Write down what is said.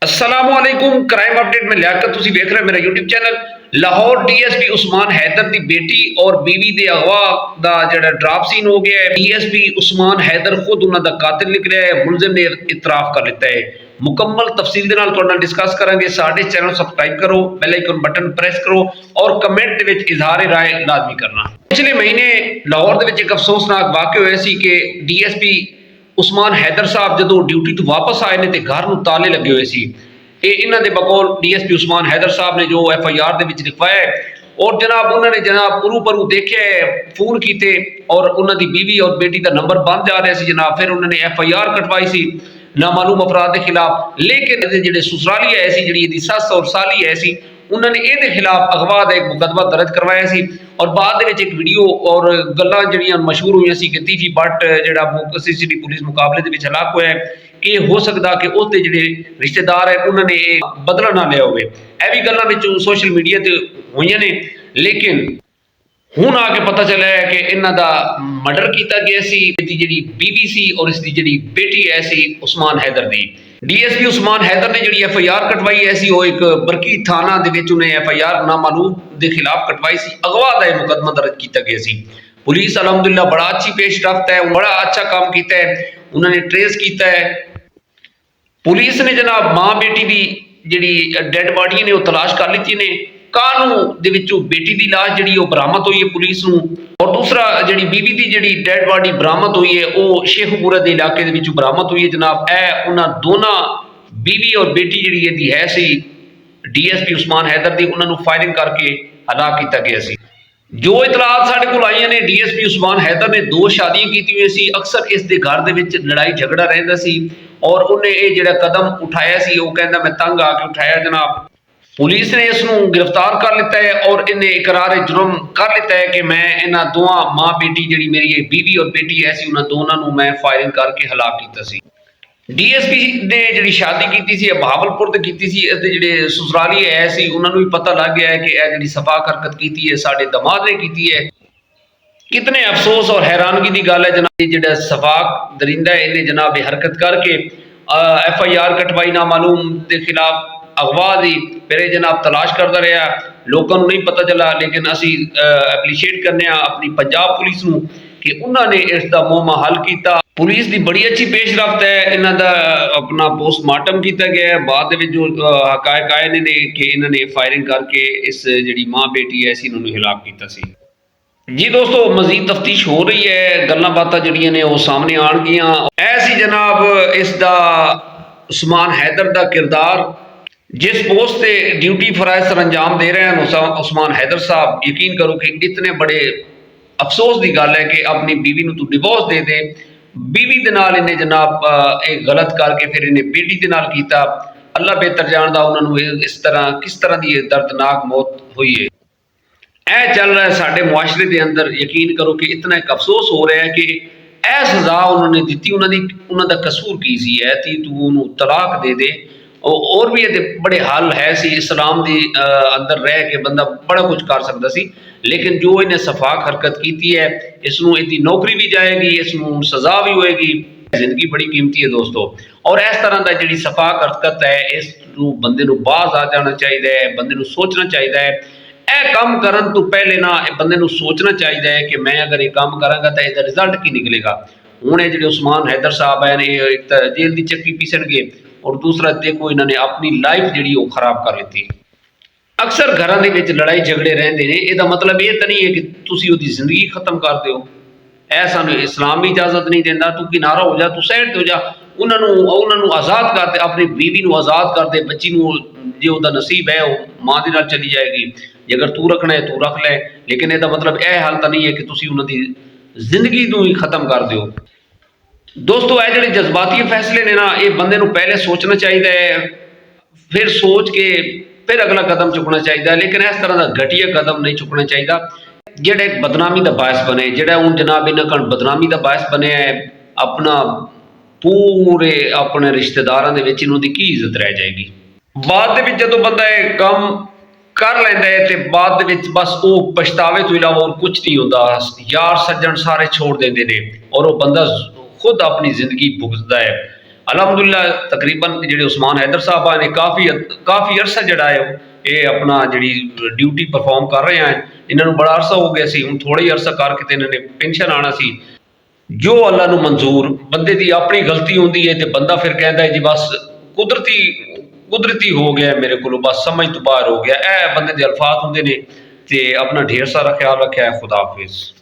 अस्सलामुअलैकुम crime update में लियाकत तुसी देख रहे हो मेरा YouTube channel. Lahore DSP Usman Haider दी बेटी और बीवी दे अगवा दा जेड़ा ड्राप सीन हो गया है। डीएसपी उस्मान हैदर खुद उन्हां दा कातिल निकलिया है। मुलजिम ने इतराफ कर लिता है। मुकम्मल तफसील दे नाल तुहाडे नाल डिस्कस करांगे। साडे चैनल सब्सक्राइब करो, बेल आइकन बटन प्रेस करो और कमेंट दे विच इजहार राय लाजमी करना। पिछले महीने लाहौर दे विच एक अफसोसनाक वाक़या होया सी कि डीएसपी उस्मान हैदर साहब जो ड्यूटी तो वापस आए ने ते घर नूं ताले लगे हुए सी। इन्हां दे बकौल डीएसपी उस्मान हैदर साहब ने जो FIR दे विच लिखवाया है और जनाब उन्होंने जनाब परू परू देखे फोन किए और उन्होंने बीवी और बेटी का नंबर बंद जा रहा सी जनाब। फिर उन्होंने FIR कटवाई सी नामालूम अपराध के खिलाफ। लेकिन जो ससुराली है सी जी सस और साली है सी उन्होंने ये खिलाफ अगवा का एक मुकदमा दर्ज करवाया सी और बाद एक वीडियो और गल्लां जड़ियां मशहूर हुई सी कि तीफी बट जो CCTV पुलिस मुकाबले के हलाक होया कि हो सकता कि उसके जोड़े रिश्तेदार है उन्होंने बदला ना लिया हो। भी गल्लां सोशल मीडिया ते हुई ने। लेकिन हुण आके पता चला है कि इन्हां दा मर्डर किया गया सी। जी बीवी सी और इसकी जी बेटी है सी उस्मान हैदर दी। डीएसपी उस्मान हैदर ने जी FIR कटवाई है सी वो एक बरकी थाना दे विच उन्हें FIR नामालूम के खिलाफ कटवाई सी। अगवा का मुकदमा दर्ज किया गया सी। पुलिस अलहमदुलिल्लाह बड़ा अच्छी पेशरफ्त है, बड़ा अच्छा काम किया है, उन्होंने ट्रेस किया है। पुलिस ने जनाब मां बेटी की जी डेड बॉडी ने तलाश कर ली ने। कानू दे विचों बेटी की लाश जी बरामद हुई है पुलिस नूं और दूसरा जी बीवी की जी डेड बॉडी बरामद हुई है वो शेखपुरा के इलाके के विचों बरामद हुई है जनाब। उन्हां दोनों बीवी और बेटी जी है सी डीएसपी उस्मान हैदर की उन्होंने फायरिंग करके हलाक किया गया सी। जो इतलात साढ़े कोल आईयां ने डीएसपी उस्मान हैदर ने 2 शादियां की हुई सी। अक्सर इस दे घर दे विच लड़ाई झगड़ा रहिंदा सी और उन्हें ये जिहड़ा कदम उठाया सी वो कहंदा मैं तंग आके उठाया जनाब। पुलिस ने इसनूं गिरफ्तार कर लिता है और इन्हें इकरार जुर्म कर लिता है कि मैं इन्हां दोवां मां बेटी जी मेरी बीवी और बेटी है सी उन्हां दोनों नूं मैं फायरिंग करके हलाक किया सी। डीएसपी ने जी शादी की सी बहावलपुर की सी। इसके जोड़े ससुराली है सी उन्होंने भी पता लग गया है कि यह जी सफाक हरकत की है साढ़े दमाद ने की है। कितने अफसोस और हैरानगी की गल है जनाब जो सफाक दरिंदा है इन्हें जनाब हरकत करके FIR कटवाई नामालूम के खिलाफ अगवा की। फिर जनाब तलाश करता रहा, लोगों को नहीं पता चला। लेकिन असी एप्रीशिएट करने अपनी पंजाब पुलिस नूं कि उन्होंने इसका मोमा हल किया। पुलिस की बड़ी अच्छी पेशरफ्त है। इन्हों का अपना पोस्टमार्टम किया गया है। बाद जो हकायक आए ने कि इन्होंने फायरिंग करके इस जी मां बेटी है इन्होंने हिलाक किया सी। जी दोस्तों मजीद तफ्तीश हो रही है, गल्लां बातां जड़ियां ने वो सामने आउणगियां। ऐसी जनाब इसका उस्मान हैदर का किरदार जिस पोस्ट से ड्यूटी फराइज सर अंजाम दे रहे हैं उस्मान हैदर साहब, यकीन करो कि इतने बड़े अफसोस की गल है कि अपनी बीवी नूं तू डिवोर्स दे दे। बीवी दे नाल इन्हें जनाब एक गलत करके फिर इन्हें बेटी दे नाल कीता। अल्लाह बेहतर जानदा उन्होंने इस तरह किस तरह की दर्दनाक मौत हुई है। यह चल रहा है साडे मुआशरे के अंदर। यकीन करो कि इतना एक अफसोस हो रहा है कि यह सज़ा उन्होंने दी उन्होंने कसूर की सी है ती तू उन्होंने तलाक दे दे। और भी ये बड़े हल है सी इस्लाम के अंदर रह के बंदा बड़ा कुछ कर सकता सी। लेकिन जो इन्हें सफाक हरकत की है इसनों इसकी नौकरी भी जाएगी, इसनों सज़ा भी होएगी। जिंदगी बड़ी कीमती है दोस्तों और इस तरह का जी सफाक हरकत है इस बंदे नूं बाज आ जाना चाहिए है, बंदे नूं सोचना चाहिए है। यह काम करन तो पहले ना बंदे नूं सोचना चाहिए है कि मैं अगर ये काम करांगा तो इसका रिजल्ट की निकलेगा। हुण ये उस्मान हैदर साहब है एक तो जेल की चक्की पीसणगे और दूसरा देखो इन्होंने अपनी लाइफ जी खराब कर ली। अक्सर घरों के लड़ाई झगड़े रहते हैं, यदा मतलब ये तो नहीं है कि तुम उसकी जिंदगी खत्म कर दो। यह सानू इस्लाम भी इजाजत नहीं देता। तू किनारा हो जा, तू साइड हो जा, उन्होंने आज़ाद कर दे, अपनी बीवी को आज़ाद कर दे, बच्ची जो उसका नसीब है वो माँ के नाल चली जाएगी। जे अगर तू रखना है तू रख ले, लेकिन यदा मतलब यह हाल तो नहीं है कि तुम उन्होंने जिंदगी को ही खत्म कर दो। दोस्तों यह जो जज्बाती फैसले ने ना ये बंदे नूं पहले सोचना चाहिए है, फिर सोच के फिर अगला कदम चुकना चाहिए। लेकिन इस तरह का घटिया कदम नहीं चुकना चाहिए जोड़ा एक बदनामी का बायस बने। जोड़ा हूँ जनाब इन्होंने बदनामी का बायस बने है अपना पूरे अपने रिश्तेदारों के इन्हों की इज्जत रह जाएगी। बाद जो बंदा काम कर लेंदा है तो बाद बस वो पछतावे तो इलावा और कुछ नहीं होता। यार सज्जन सारे छोड़ देंगे ने और वो बंदा खुद अपनी जिंदगी भुगतता है। अलहमदुलिल्लाह तकरीबन ਜਿਹੜੇ ਉਸਮਾਨ हैदर ਸਾਹਿਬਾ ਨੇ ਕਾਫੀ ਅਰਸਾ ਜਿਹੜਾ ਹੈ ਇਹ ਆਪਣਾ ਜਿਹੜੀ ਡਿਊਟੀ ਪਰਫਾਰਮ ਕਰ ਰਹੇ ਹਨ। ਇਹਨਾਂ ਨੂੰ ਬੜਾ ਅਰਸਾ ਹੋ ਗਿਆ ਸੀ, ਹੁਣ ਥੋੜਾ ਹੀ ਅਰਸਾ ਕਰਕੇ ਤੇ ਇਹਨਾਂ ਨੇ ਪੈਨਸ਼ਨ ਆਣਾ ਸੀ। ਜੋ ਅੱਲਾ ਨੂੰ ਮਨਜ਼ੂਰ, ਬੰਦੇ ਦੀ ਆਪਣੀ ਗਲਤੀ ਹੁੰਦੀ ਹੈ ਤੇ ਬੰਦਾ ਫਿਰ ਕਹਿੰਦਾ ਹੈ ਜੀ ਬਸ ਕੁਦਰਤੀ ਹੋ ਗਿਆ ਮੇਰੇ ਕੋਲੋਂ, ਬਸ ਸਮਝ ਤੋਂ ਬਾਹਰ ਹੋ ਗਿਆ। ਇਹ ਬੰਦੇ ਦੇ ਅਲਫਾਜ਼ ਹੁੰਦੇ ਨੇ। ਤੇ ਆਪਣਾ ਢੇਰ ਸਾਰਾ ਖਿਆਲ ਰੱਖਿਆ ਹੈ। खुदा हाफिज़।